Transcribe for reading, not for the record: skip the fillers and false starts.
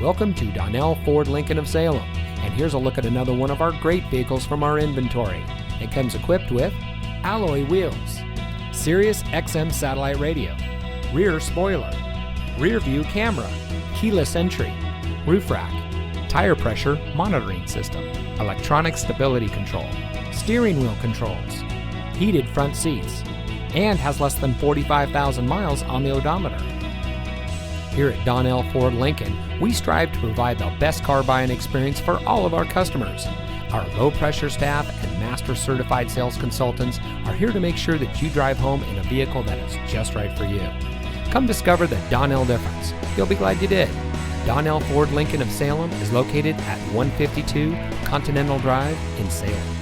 Welcome to Donnell Ford Lincoln of Salem, and here's a look at another one of our great vehicles from our inventory. It comes equipped with alloy wheels, Sirius XM satellite radio, rear spoiler, rear view camera, keyless entry, roof rack, tire pressure monitoring system, electronic stability control, steering wheel controls, heated front seats, and has less than 45,000 miles on the odometer. Here at Donnell Ford Lincoln, we strive to provide the best car buying experience for all of our customers. Our low-pressure staff and master certified sales consultants are here to make sure that you drive home in a vehicle that is just right for you. Come discover the Donnell difference. You'll be glad you did. Donnell Ford Lincoln of Salem is located at 152 Continental Drive in Salem.